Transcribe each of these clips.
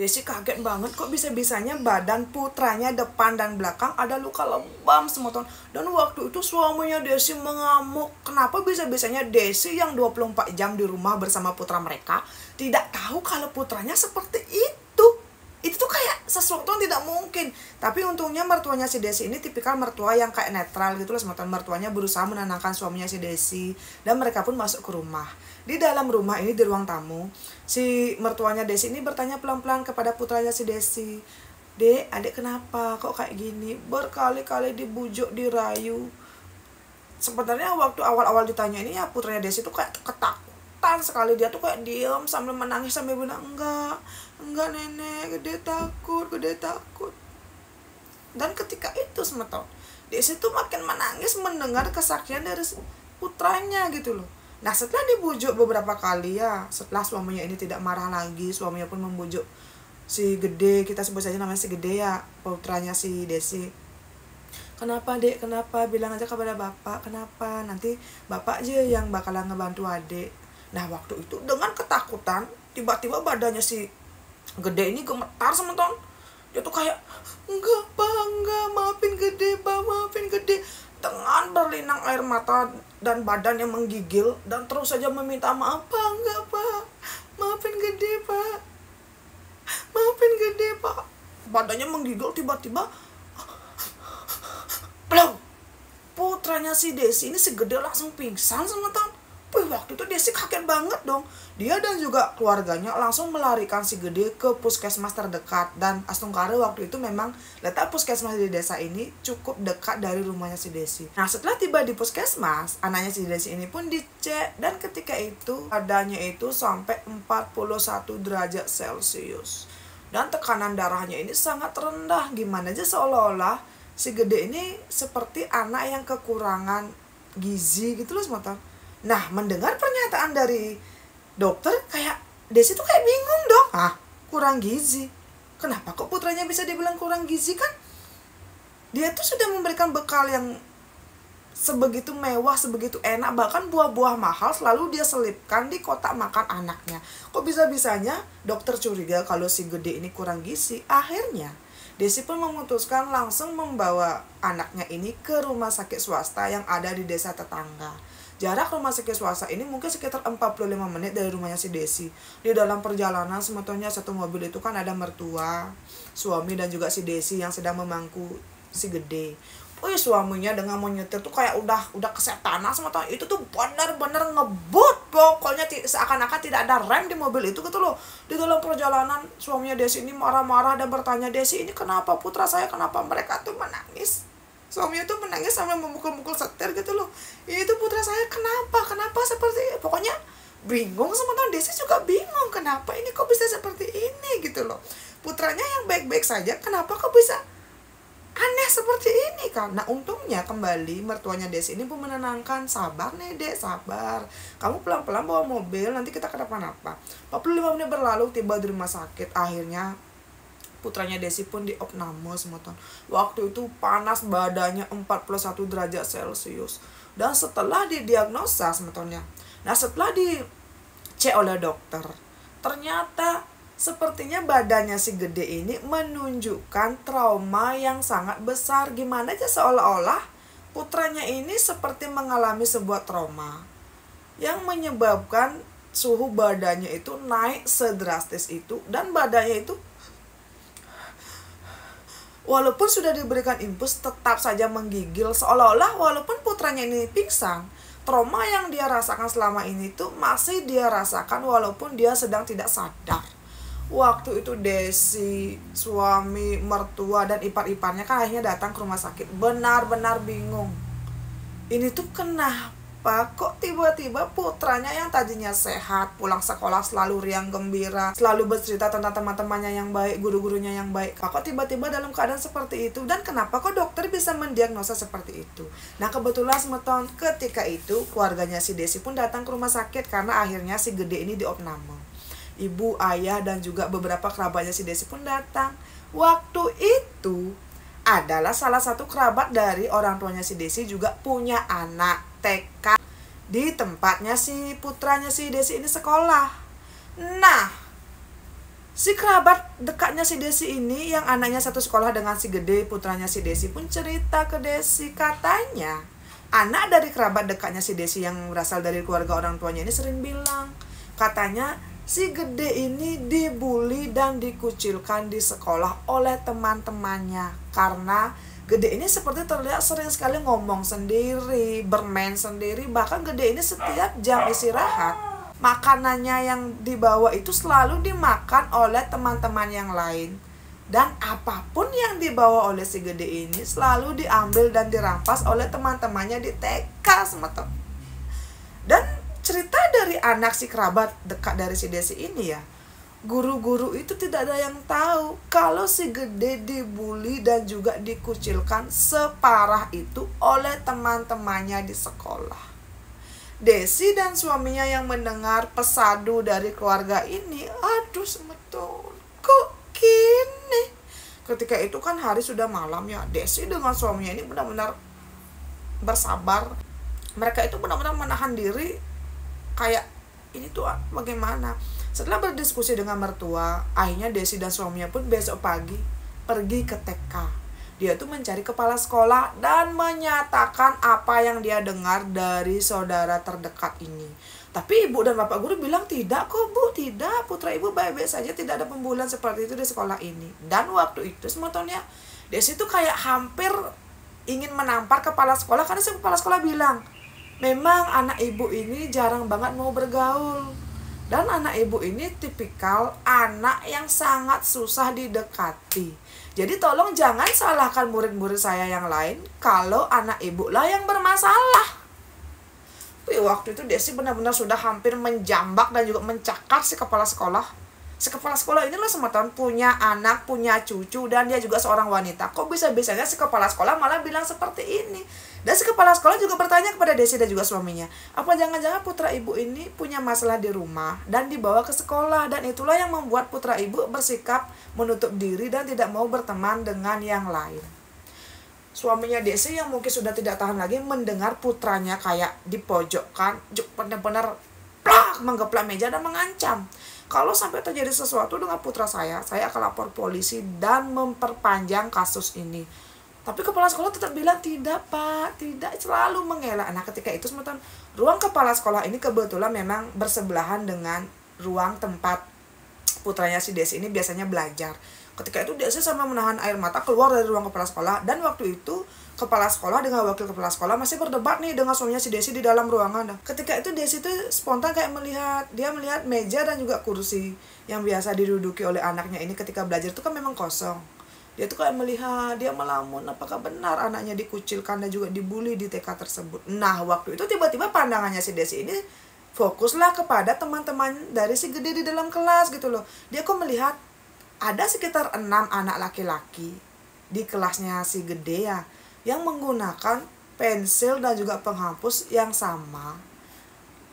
Desi kaget banget kok bisa-bisanya badan putranya depan dan belakang ada luka lebam semoton. Dan waktu itu suaminya Desi mengamuk. Kenapa bisa-bisanya Desi yang 24 jam di rumah bersama putra mereka tidak tahu kalau putranya seperti itu. Itu tuh kayak sesuatu yang tidak mungkin. Tapi untungnya mertuanya si Desi ini tipikal mertua yang kayak netral gitu loh semoton. Mertuanya berusaha menenangkan suaminya si Desi dan mereka pun masuk ke rumah. Di dalam rumah ini, di ruang tamu, si mertuanya Desi ini bertanya pelan-pelan kepada putranya si Desi, "Dek, adik kenapa kok kayak gini?" Berkali-kali dibujuk, dirayu. Sebenarnya waktu awal-awal ditanya ini ya putranya Desi tuh kayak ketakutan sekali. Dia tuh kayak diam sambil menangis sambil bilang, enggak nenek, gede takut, gede takut." Dan ketika itu semeton, Desi tuh makin menangis mendengar kesaksian dari putranya gitu loh. Nah setelah dibujuk beberapa kali ya, setelah suaminya ini tidak marah lagi, suaminya pun membujuk si Gede, kita sebut saja namanya si Gede ya, putranya si Desi. "Kenapa dek, kenapa? Bilang aja kepada bapak, kenapa? Nanti bapak aja yang bakalan ngebantu adik." Nah waktu itu dengan ketakutan, tiba-tiba badannya si Gede ini gemetar sementon. Dia tuh kayak, "Enggak pak, enggak, maafin Gede pak, maafin Gede." Dengan berlinang air mata dan badannya menggigil dan terus saja meminta maaf, "Pak, enggak pak, maafin Gede pak, maafin Gede pak." Badannya menggigil, tiba-tiba plong, putranya si Desi ini si Gede langsung pingsan semeton. Waktu itu Desi kaget banget dong. Dia dan juga keluarganya langsung melarikan si Gede ke puskesmas terdekat. Dan Astungkare waktu itu memang letak puskesmas di desa ini cukup dekat dari rumahnya si Desi. Nah setelah tiba di puskesmas, anaknya si Desi ini pun dicek. Dan ketika itu badannya itu sampai 41 derajat Celcius. Dan tekanan darahnya ini sangat rendah. Gimana aja seolah-olah si Gede ini seperti anak yang kekurangan gizi gitu loh semotan. Nah mendengar pernyataan dari dokter kayak Desi tuh kayak bingung dong. Kurang gizi? Kenapa kok putranya bisa dibilang kurang gizi? Kan dia tuh sudah memberikan bekal yang sebegitu mewah, sebegitu enak. Bahkan buah-buah mahal selalu dia selipkan di kotak makan anaknya. Kok bisa-bisanya dokter curiga kalau si Gede ini kurang gizi? Akhirnya Desi pun memutuskan langsung membawa anaknya ini ke rumah sakit swasta yang ada di desa tetangga. Jarak rumah sakit swasta ini mungkin sekitar 45 menit dari rumahnya si Desi. Di dalam perjalanan sebetulnya satu mobil itu kan ada mertua, suami dan juga si Desi yang sedang memangku si Gede. Suaminya dengan menyetir tuh kayak udah kesetanan sebetulnya. Itu tuh benar-benar ngebut. Pokoknya seakan-akan tidak ada rem di mobil itu gitu loh. Di dalam perjalanan suaminya Desi ini marah-marah dan bertanya, "Desi ini kenapa? Putra saya kenapa?" Mereka tuh menangis. Suaminya tuh menangis sambil memukul-mukul setir gitu loh. "Itu putra saya kenapa seperti ini?" Pokoknya bingung sementara Desi juga bingung kenapa ini kok bisa seperti ini gitu loh. Putranya yang baik-baik saja kenapa kok bisa aneh seperti ini kan. Nah untungnya kembali mertuanya Desi ini pun menenangkan, "Sabar nih dek, sabar. Kamu pelan-pelan bawa mobil, nanti kita kenapa-napa." 45 menit berlalu, tiba di rumah sakit. Akhirnya putranya Desi pun diopname semoton. Waktu itu panas badannya 41 derajat Celcius. Dan setelah didiagnosa semotonnya. Nah setelah dicek oleh dokter, ternyata sepertinya badannya si Gede ini menunjukkan trauma yang sangat besar. Gimana aja seolah-olah putranya ini seperti mengalami sebuah trauma yang menyebabkan suhu badannya itu naik sedrastis itu. Dan badannya itu walaupun sudah diberikan infus tetap saja menggigil. Seolah-olah walaupun putranya ini pingsan, trauma yang dia rasakan selama ini tuh masih dia rasakan walaupun dia sedang tidak sadar. Waktu itu Desi, suami, mertua, dan ipar-iparnya kan akhirnya datang ke rumah sakit. Benar-benar bingung. Ini tuh kenapa kok tiba-tiba putranya yang tadinya sehat, pulang sekolah selalu riang gembira, selalu bercerita tentang teman-temannya yang baik, guru-gurunya yang baik, kok tiba-tiba dalam keadaan seperti itu? Dan kenapa kok dokter bisa mendiagnosa seperti itu? Nah kebetulan semeton ketika itu keluarganya si Desi pun datang ke rumah sakit karena akhirnya si Gede ini diopname. Ibu, ayah, dan juga beberapa kerabatnya si Desi pun datang. Waktu itu adalah salah satu kerabat dari orang tuanya si Desi juga punya anak TK di tempatnya si putranya si Desi ini sekolah. Nah Si kerabat dekatnya si Desi ini yang anaknya satu sekolah dengan si Gede, putranya si Desi pun cerita ke Desi, katanya anak dari kerabat dekatnya si Desi yang berasal dari keluarga orang tuanya ini sering bilang, katanya si Gede ini dibully dan dikucilkan di sekolah oleh teman-temannya karena Gede ini seperti terlihat sering sekali ngomong sendiri, bermain sendiri, bahkan Gede ini setiap jam istirahat makanannya yang dibawa itu selalu dimakan oleh teman-teman yang lain. Dan apapun yang dibawa oleh si Gede ini selalu diambil dan dirampas oleh teman-temannya di TK semata. Dan cerita dari anak si kerabat dekat dari si Desi ini ya, guru-guru itu tidak ada yang tahu kalau si Gede dibully dan juga dikucilkan separah itu oleh teman-temannya di sekolah. Desi dan suaminya yang mendengar pesadu dari keluarga ini, aduh semeton, kok gini? Ketika itu kan hari sudah malam ya, Desi dengan suaminya ini benar-benar bersabar. Mereka itu benar-benar menahan diri, kayak ini tuh bagaimana. Setelah berdiskusi dengan mertua, akhirnya Desi dan suaminya pun besok pagi pergi ke TK. Dia tuh mencari kepala sekolah dan menyatakan apa yang dia dengar dari saudara terdekat ini. Tapi ibu dan bapak guru bilang, tidak kok bu, tidak, putra ibu baik-baik saja, tidak ada pembulian seperti itu di sekolah ini. Dan waktu itu sebetulnya Desi tuh kayak hampir ingin menampar kepala sekolah, karena si kepala sekolah bilang, memang anak ibu ini jarang banget mau bergaul. Dan anak ibu ini tipikal anak yang sangat susah didekati. Jadi tolong jangan salahkan murid-murid saya yang lain kalau anak ibu lah yang bermasalah. Waktu itu Desi benar-benar sudah hampir menjambak dan juga mencakar si kepala sekolah. Si kepala sekolah inilah semua punya anak, punya cucu, dan dia juga seorang wanita. Kok bisa-bisanya si kepala sekolah malah bilang seperti ini? Dan si kepala sekolah juga bertanya kepada Desi dan juga suaminya, apa jangan-jangan putra ibu ini punya masalah di rumah dan dibawa ke sekolah, dan itulah yang membuat putra ibu bersikap menutup diri dan tidak mau berteman dengan yang lain. Suaminya Desi yang mungkin sudah tidak tahan lagi mendengar putranya kayak dipojokkan, benar-benar plak menggeplak meja dan mengancam, kalau sampai terjadi sesuatu dengan putra saya akan lapor polisi dan memperpanjang kasus ini. Tapi kepala sekolah tetap bilang, tidak pak, tidak, selalu mengelak. Nah ketika itu sebentar, ruang kepala sekolah ini kebetulan memang bersebelahan dengan ruang tempat putranya si Desi ini biasanya belajar. Ketika itu Desi sampai menahan air mata keluar dari ruang kepala sekolah, dan waktu itu kepala sekolah dengan wakil kepala sekolah masih berdebat nih dengan suaminya si Desi di dalam ruangan. Nah, ketika itu Desi tuh spontan kayak melihat meja dan juga kursi yang biasa diduduki oleh anaknya ini ketika belajar itu kan memang kosong. Dia tuh kayak melihat, dia melamun apakah benar anaknya dikucilkan dan juga dibully di TK tersebut. Nah waktu itu tiba-tiba pandangannya si Desi ini fokuslah kepada teman-teman dari si Gede di dalam kelas gitu loh. Dia kok melihat ada sekitar 6 anak laki-laki di kelasnya si Gede ya, yang menggunakan pensil dan juga penghapus yang sama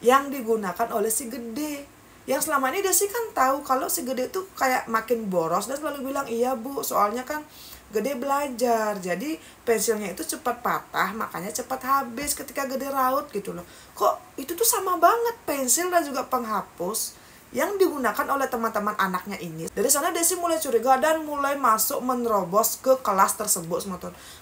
yang digunakan oleh si Gede. Yang selama ini Desi kan tahu kalau si Gede tuh kayak makin boros, dan selalu bilang, iya bu, soalnya kan Gede belajar, jadi pensilnya itu cepat patah, makanya cepat habis ketika Gede raut gitu loh. Kok itu tuh sama banget pensil dan juga penghapus yang digunakan oleh teman-teman anaknya ini. Dari sana Desi mulai curiga dan mulai masuk menerobos ke kelas tersebut.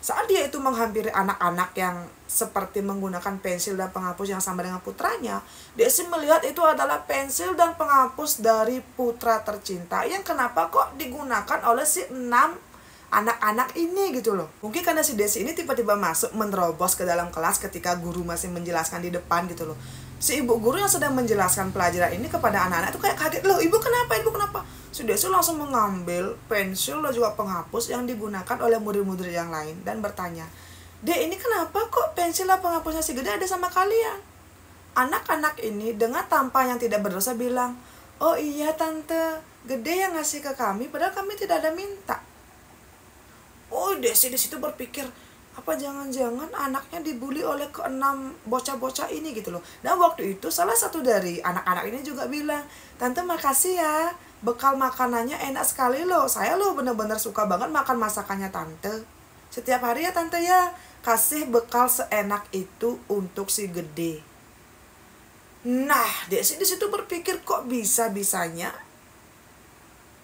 Saat dia itu menghampiri anak-anak yang seperti menggunakan pensil dan penghapus yang sama dengan putranya, Desi melihat itu adalah pensil dan penghapus dari putra tercinta yang kenapa kok digunakan oleh si 6 anak-anak ini gitu loh. Mungkin karena si Desi ini tiba-tiba masuk menerobos ke dalam kelas ketika guru masih menjelaskan di depan gitu loh. Si ibu guru yang sedang menjelaskan pelajaran ini kepada anak-anak itu kayak kaget, loh ibu kenapa, ibu kenapa? Si Desi langsung mengambil pensil dan juga penghapus yang digunakan oleh murid-murid yang lain dan bertanya, Dek, ini kenapa kok pensil dan penghapusnya si Gede ada sama kalian? Anak-anak ini dengan tampang yang tidak berdosa bilang, oh iya tante, Gede yang ngasih ke kami padahal kami tidak ada minta. Oh Desi di situ berpikir, apa jangan-jangan anaknya dibully oleh ke-6 bocah-bocah ini gitu loh. Dan waktu itu salah satu dari anak-anak ini juga bilang, tante makasih ya, bekal makanannya enak sekali loh, saya loh bener-bener suka banget makan masakannya tante. Setiap hari ya tante ya, kasih bekal seenak itu untuk si Gede. Nah Desi di situ berpikir, kok bisa-bisanya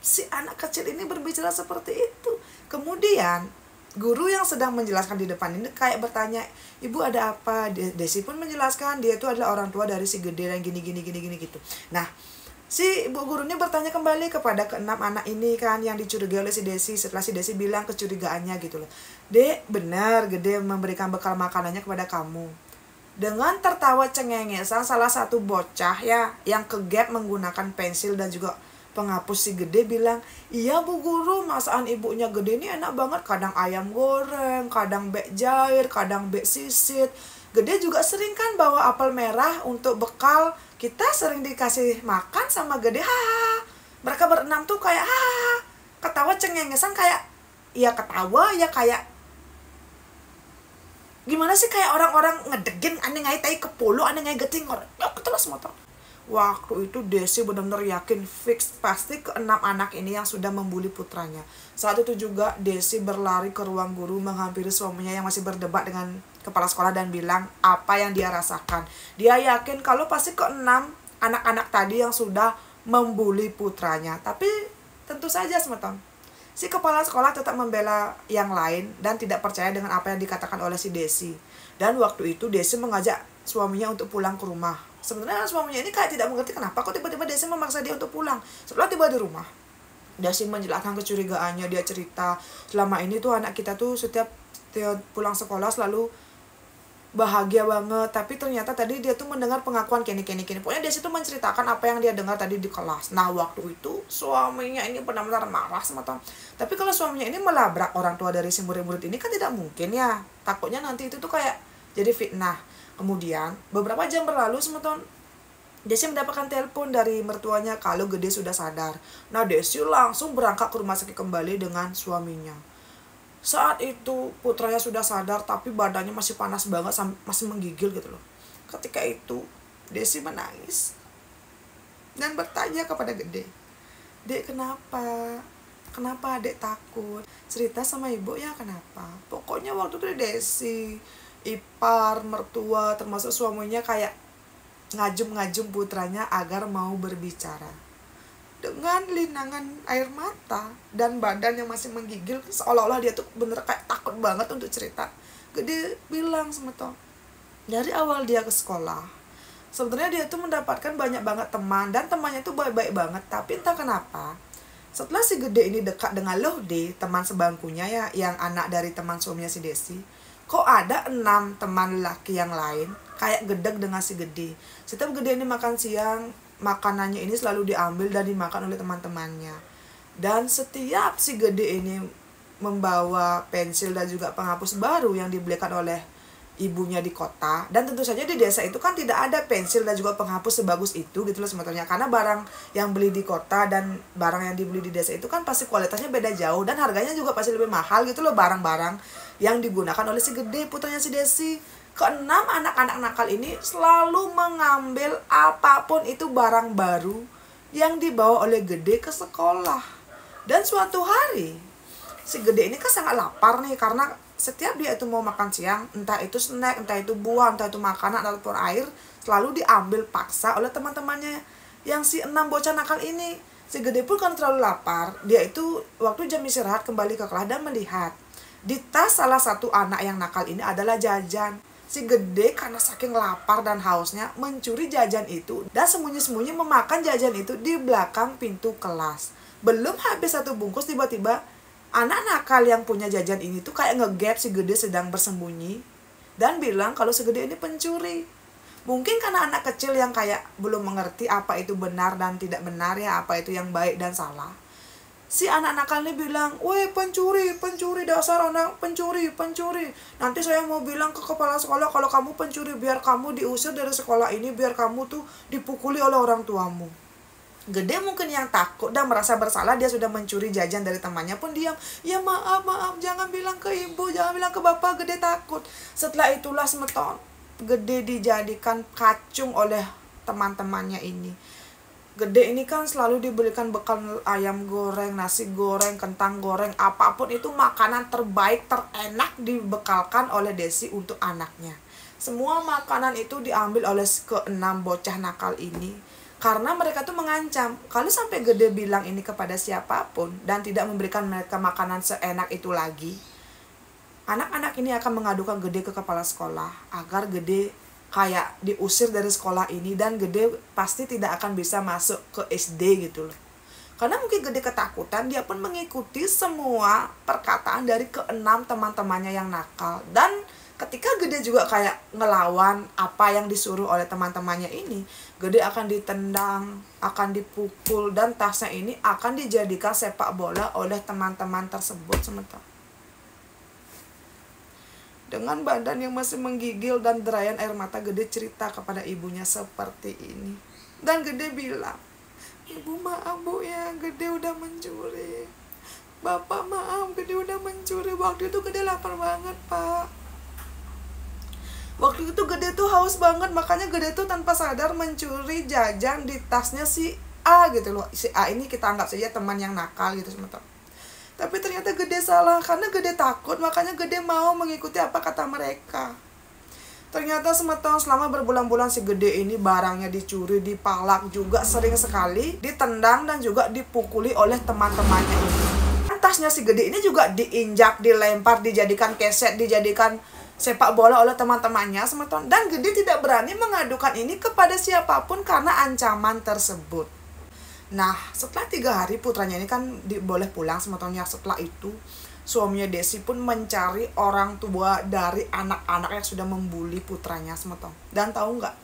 si anak kecil ini berbicara seperti itu. Kemudian guru yang sedang menjelaskan di depan ini kayak bertanya, ibu ada apa? Desi pun menjelaskan dia itu adalah orang tua dari si Gede dan gini gitu. Nah, si ibu guru ini bertanya kembali kepada keenam anak ini kan yang dicurigai oleh si Desi setelah si Desi bilang kecurigaannya gitu loh. Dek, benar Gede memberikan bekal makanannya kepada kamu. Dengan tertawa cengengesan salah satu bocah ya yang kegap menggunakan pensil dan juga penghapus si Gede bilang, iya bu guru, masakan ibunya Gede ini enak banget. Kadang ayam goreng, kadang bek jair, kadang bek sisit. Gede juga sering kan bawa apel merah untuk bekal. Kita sering dikasih makan sama Gede. Hahaha. Mereka berenam tuh kayak hahaha, ketawa cengengesan kayak, ya ketawa ya kayak gimana sih, kayak orang-orang ngedegin aneh ngai tai kepolo aneh ngai geting orang. Ya ketelas motor. Waktu itu Desi benar-benar yakin fix pasti keenam anak ini yang sudah membuli putranya. Saat itu juga Desi berlari ke ruang guru menghampiri suaminya yang masih berdebat dengan kepala sekolah dan bilang apa yang dia rasakan. Dia yakin kalau pasti keenam anak-anak tadi yang sudah membuli putranya. Tapi tentu saja semeton, si kepala sekolah tetap membela yang lain dan tidak percaya dengan apa yang dikatakan oleh si Desi. Dan waktu itu Desi mengajak suaminya untuk pulang ke rumah. Sebenarnya suaminya ini kayak tidak mengerti kenapa kok tiba-tiba Desi memaksa dia untuk pulang. Setelah tiba di rumah, Desi menjelaskan kecurigaannya. Dia cerita, selama ini tuh anak kita tuh setiap pulang sekolah selalu bahagia banget, tapi ternyata tadi dia tuh mendengar pengakuan kini. Pokoknya Desi tuh menceritakan apa yang dia dengar tadi di kelas. Nah waktu itu suaminya ini benar-benar marah sama Tom. Tapi kalau suaminya ini melabrak orang tua dari si murid-murid ini kan tidak mungkin ya. Takutnya nanti itu tuh kayak jadi fitnah. Kemudian beberapa jam berlalu semeton, Desi mendapatkan telepon dari mertuanya kalau Gede sudah sadar. Nah Desi langsung berangkat ke rumah sakit kembali dengan suaminya. Saat itu putranya sudah sadar tapi badannya masih panas banget, masih menggigil gitu loh. Ketika itu Desi menangis dan bertanya kepada Gede, Dek kenapa? Kenapa adek takut? Cerita sama ibu ya kenapa? Pokoknya waktu itu Desi, ipar, mertua, termasuk suaminya kayak ngajum putranya agar mau berbicara. Dengan linangan air mata dan badan yang masih menggigil, seolah-olah dia tuh bener kayak takut banget untuk cerita. Gede bilang sama Tom, dari awal dia ke sekolah, sebenarnya dia tuh mendapatkan banyak banget teman dan temannya tuh baik-baik banget. Tapi entah kenapa, setelah si Gede ini dekat dengan Lohde, teman sebangkunya ya, yang anak dari teman suaminya si Desi, kok ada 6 teman laki yang lain kayak gedeg dengan si Gede. Setiap Gede ini makan siang, makanannya ini selalu diambil dan dimakan oleh teman-temannya. Dan setiap si Gede ini membawa pensil dan juga penghapus baru yang dibelikan oleh ibunya di kota. Dan tentu saja di desa itu kan tidak ada pensil dan juga penghapus sebagus itu gitu loh sebetulnya. Karena barang yang beli di kota dan barang yang dibeli di desa itu kan pasti kualitasnya beda jauh dan harganya juga pasti lebih mahal gitu loh barang-barang yang digunakan oleh si Gede, putranya si Desi. Keenam anak-anak nakal ini selalu mengambil apapun itu barang baru yang dibawa oleh Gede ke sekolah. Dan suatu hari si Gede ini kan sangat lapar nih, karena setiap dia itu mau makan siang, entah itu snack, entah itu buah, entah itu makanan ataupun air, selalu diambil paksa oleh teman-temannya yang si 6 bocah nakal ini. Si Gede pun kan terlalu lapar, dia itu waktu jam istirahat kembali ke kelas dan melihat di tas salah satu anak yang nakal ini adalah jajan. Si Gede karena saking lapar dan hausnya mencuri jajan itu dan sembunyi-sembunyi memakan jajan itu di belakang pintu kelas. Belum habis 1 bungkus tiba-tiba anak nakal yang punya jajan ini tuh kayak ngegap si Gede sedang bersembunyi dan bilang kalau si Gede ini pencuri. Mungkin karena anak kecil yang kayak belum mengerti apa itu benar dan tidak benar ya, apa itu yang baik dan salah. Si anak nakal ini bilang, "Woi pencuri, dasar anak pencuri. Nanti saya mau bilang ke kepala sekolah kalau kamu pencuri, biar kamu diusir dari sekolah ini, biar kamu tuh dipukuli oleh orang tuamu." Gede mungkin yang takut dan merasa bersalah dia sudah mencuri jajan dari temannya pun diam. "Ya maaf, jangan bilang ke ibu, jangan bilang ke bapak, Gede takut." Setelah itulah semeton, Gede dijadikan kacung oleh teman-temannya ini. Gede ini kan selalu diberikan bekal ayam goreng, nasi goreng, kentang goreng, apapun itu makanan terbaik, terenak dibekalkan oleh Desi untuk anaknya. Semua makanan itu diambil oleh ke-6 bocah nakal ini. Karena mereka tuh mengancam, kalau sampai Gede bilang ini kepada siapapun dan tidak memberikan mereka makanan seenak itu lagi, anak-anak ini akan mengadukan Gede ke kepala sekolah agar Gede kayak diusir dari sekolah ini, dan Gede pasti tidak akan bisa masuk ke SD gitu loh. Karena mungkin Gede ketakutan, dia pun mengikuti semua perkataan dari keenam teman-temannya yang nakal. Dan ketika Gede juga kayak ngelawan apa yang disuruh oleh teman-temannya ini, Gede akan ditendang, akan dipukul, dan tasnya ini akan dijadikan sepak bola oleh teman-teman tersebut sementara. Dengan badan yang masih menggigil dan derayan air mata, Gede cerita kepada ibunya seperti ini. Dan Gede bilang, "Ibu maaf Bu ya, Gede udah mencuri. Bapak maaf, Gede udah mencuri. Waktu itu Gede lapar banget Pak. Waktu itu Gede tuh haus banget, makanya Gede tuh tanpa sadar mencuri jajan di tasnya si A gitu loh." Si A ini kita anggap saja teman yang nakal gitu sementara. Tapi ternyata Gede salah, karena Gede takut, makanya Gede mau mengikuti apa kata mereka. Ternyata selama berbulan-bulan si Gede ini barangnya dicuri, dipalak juga sering sekali, ditendang dan juga dipukuli oleh teman-temannya ini. Tasnya si Gede ini juga diinjak, dilempar, dijadikan keset, dijadikan sepak bola oleh teman-temannya semeton. Dan Gede tidak berani mengadukan ini kepada siapapun karena ancaman tersebut. Nah, setelah 3 hari putranya ini kan boleh pulang semetonnya. Setelah itu suaminya Desi pun mencari orang tua dari anak-anak yang sudah membuli putranya semeton. Dan tahu nggak,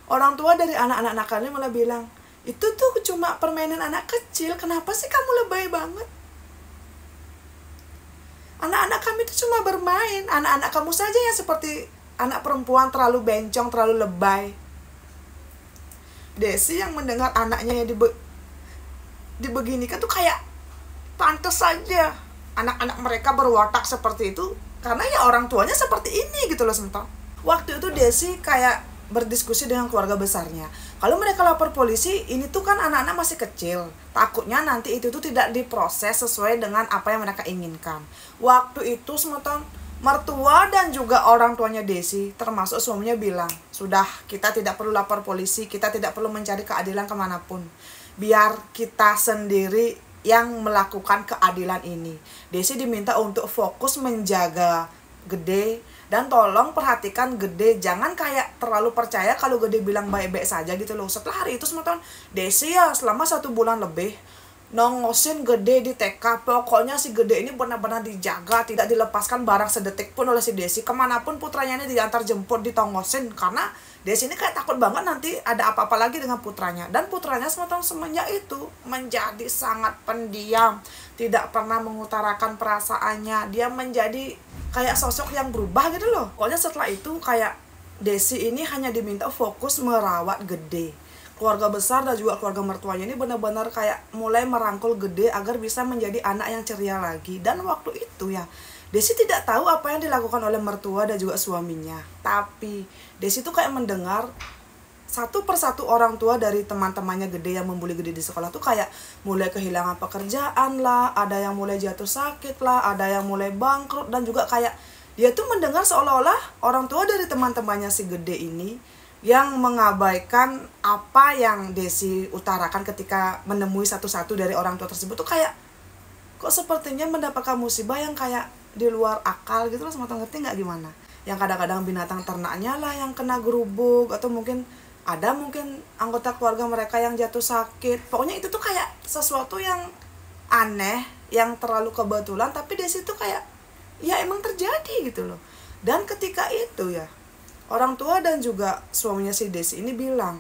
orang tua dari anak-anak nakalnya malah bilang, "Itu tuh cuma permainan anak kecil, kenapa sih kamu lebay banget? Anak-anak kami itu cuma bermain. Anak-anak kamu saja yang seperti anak perempuan, terlalu bencong, terlalu lebay." Desi yang mendengar anaknya yang dibeginikan tuh kayak pantas saja anak-anak mereka berwatak seperti itu, karena ya orang tuanya seperti ini gitu loh sementara. Waktu itu Desi kayak berdiskusi dengan keluarga besarnya. Kalau mereka lapor polisi, ini tuh kan anak-anak masih kecil. Takutnya nanti itu tuh tidak diproses sesuai dengan apa yang mereka inginkan. Waktu itu semeton mertua dan juga orang tuanya Desi, termasuk suaminya bilang, "Sudah, kita tidak perlu lapor polisi, kita tidak perlu mencari keadilan kemanapun. Biar kita sendiri yang melakukan keadilan ini." Desi diminta untuk fokus menjaga Gede, dan tolong perhatikan Gede, jangan kayak terlalu percaya kalau Gede bilang baik-baik saja gitu loh. Setelah hari itu semeton, Desi ya selama 1 bulan lebih nongosin Gede di TK. Pokoknya si Gede ini benar-benar dijaga, tidak dilepaskan barang sedetik pun oleh si Desi. Kemanapun putranya ini diantar jemput, ditongosin, karena Desi ini kayak takut banget nanti ada apa-apa lagi dengan putranya. Dan putranya semeton semenjak itu menjadi sangat pendiam, tidak pernah mengutarakan perasaannya. Dia menjadi kayak sosok yang berubah gitu loh. Pokoknya setelah itu kayak Desi ini hanya diminta fokus merawat Gede. Keluarga besar dan juga keluarga mertuanya ini benar-benar kayak mulai merangkul Gede agar bisa menjadi anak yang ceria lagi. Dan waktu itu ya, Desi tidak tahu apa yang dilakukan oleh mertua dan juga suaminya. Tapi Desi tuh kayak mendengar satu persatu orang tua dari teman-temannya Gede yang membuli Gede di sekolah tuh kayak mulai kehilangan pekerjaan lah, ada yang mulai jatuh sakit lah, ada yang mulai bangkrut, dan juga kayak dia tuh mendengar seolah-olah orang tua dari teman-temannya si Gede ini yang mengabaikan apa yang Desi utarakan ketika menemui satu-satu dari orang tua tersebut tuh kayak kok sepertinya mendapatkan musibah yang kayak di luar akal gitu loh, semata ngerti nggak gimana? Yang kadang-kadang binatang ternaknya lah yang kena gerubuk, atau mungkin ada anggota keluarga mereka yang jatuh sakit. Pokoknya itu tuh kayak sesuatu yang aneh, yang terlalu kebetulan, tapi Desi tuh kayak ya emang terjadi gitu loh. Dan ketika itu ya, orang tua dan juga suaminya si Desi ini bilang,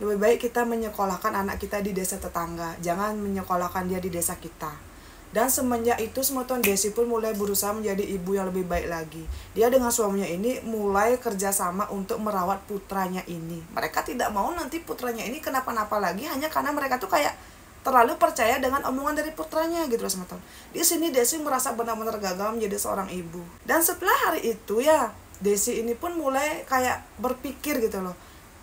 lebih baik kita menyekolahkan anak kita di desa tetangga, jangan menyekolahkan dia di desa kita. Dan semenjak itu semeton Desi pun mulai berusaha menjadi ibu yang lebih baik lagi. Dia dengan suaminya ini mulai kerjasama untuk merawat putranya ini. Mereka tidak mau nanti putranya ini kenapa-napa lagi hanya karena mereka tuh kayak terlalu percaya dengan omongan dari putranya gitu loh semeton. Di sini Desi merasa benar-benar gagal menjadi seorang ibu. Dan setelah hari itu ya, Desi ini pun mulai kayak berpikir gitu loh,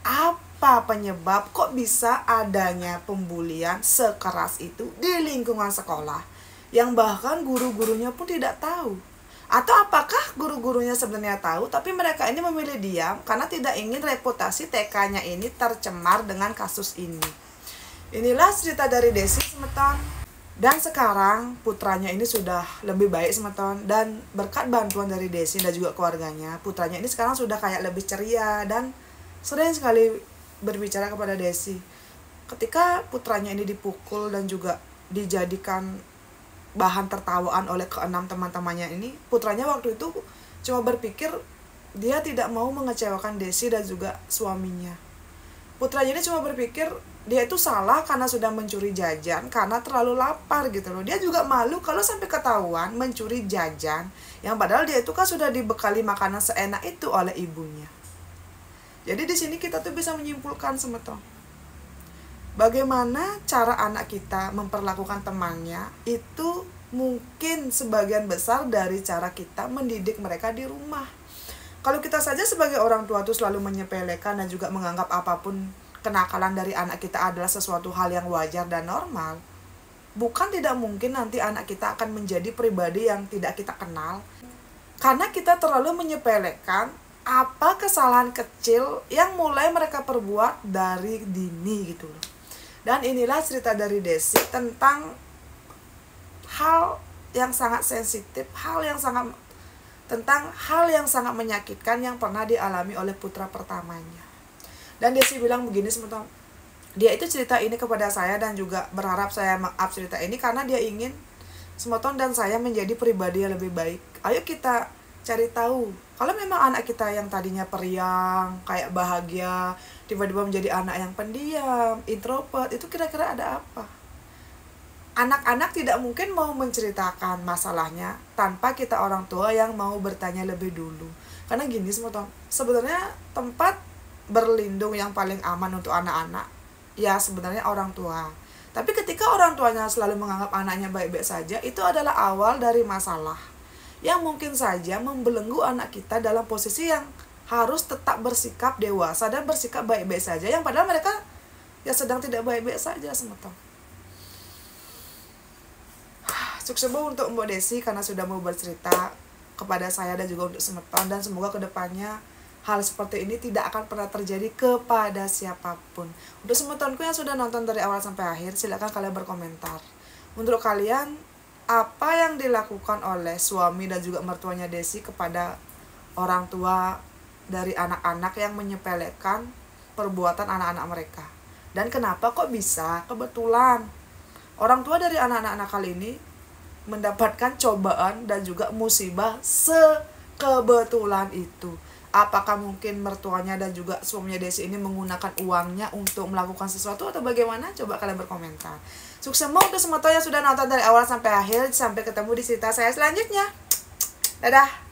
apa penyebab kok bisa adanya pembulian sekeras itu di lingkungan sekolah, yang bahkan guru-gurunya pun tidak tahu. Atau apakah guru-gurunya sebenarnya tahu tapi mereka ini memilih diam karena tidak ingin reputasi TK-nya ini tercemar dengan kasus ini. Inilah cerita dari Desi semeton. Dan sekarang putranya ini sudah lebih baik semeton, dan berkat bantuan dari Desi dan juga keluarganya, putranya ini sekarang sudah kayak lebih ceria dan sering sekali berbicara kepada Desi. Ketika putranya ini dipukul dan juga dijadikan bahan tertawaan oleh keenam teman-temannya ini, putranya waktu itu cuma berpikir dia tidak mau mengecewakan Desi dan juga suaminya. Putranya ini cuma berpikir dia itu salah karena sudah mencuri jajan karena terlalu lapar gitu loh. Dia juga malu kalau sampai ketahuan mencuri jajan yang padahal dia itu kan sudah dibekali makanan seenak itu oleh ibunya. Jadi di sini kita tuh bisa menyimpulkan semeton, bagaimana cara anak kita memperlakukan temannya itu mungkin sebagian besar dari cara kita mendidik mereka di rumah. Kalau kita saja sebagai orang tua tuh selalu menyepelekan dan juga menganggap apapun kenakalan dari anak kita adalah sesuatu hal yang wajar dan normal, bukan tidak mungkin nanti anak kita akan menjadi pribadi yang tidak kita kenal. Karena kita terlalu menyepelekan apa kesalahan kecil yang mulai mereka perbuat dari dini gitu loh. Dan inilah cerita dari Desi tentang hal yang sangat sensitif, tentang hal yang sangat menyakitkan yang pernah dialami oleh putra pertamanya. Dan Desi bilang begini semeton, dia itu cerita ini kepada saya dan juga berharap saya maaf cerita ini karena dia ingin semeton dan saya menjadi pribadi yang lebih baik. Ayo kita cari tahu, kalau memang anak kita yang tadinya periang, kayak bahagia, tiba-tiba menjadi anak yang pendiam, introvert, itu kira-kira ada apa? Anak-anak tidak mungkin mau menceritakan masalahnya tanpa kita orang tua yang mau bertanya lebih dulu. Karena gini semeton, sebenarnya tempat berlindung yang paling aman untuk anak-anak ya sebenarnya orang tua. Tapi ketika orang tuanya selalu menganggap anaknya baik-baik saja, itu adalah awal dari masalah yang mungkin saja membelenggu anak kita dalam posisi yang harus tetap bersikap dewasa dan bersikap baik-baik saja, yang padahal mereka ya sedang tidak baik-baik saja semeton. Sukses untuk Mbak Desi karena sudah mau bercerita kepada saya dan juga untuk semeton, dan semoga kedepannya hal seperti ini tidak akan pernah terjadi kepada siapapun. Untuk semetonku yang sudah nonton dari awal sampai akhir, silakan kalian berkomentar. Menurut kalian, apa yang dilakukan oleh suami dan juga mertuanya Desi kepada orang tua dari anak-anak yang menyepelekan perbuatan anak-anak mereka? Dan kenapa kok bisa kebetulan orang tua dari anak-anak nakal ini mendapatkan cobaan dan juga musibah sekebetulan itu? Apakah mungkin mertuanya dan juga suaminya Desi ini menggunakan uangnya untuk melakukan sesuatu atau bagaimana? Coba kalian berkomentar. Sukses untuk semua yang sudah nonton dari awal sampai akhir. Sampai ketemu di cerita saya selanjutnya. Dadah.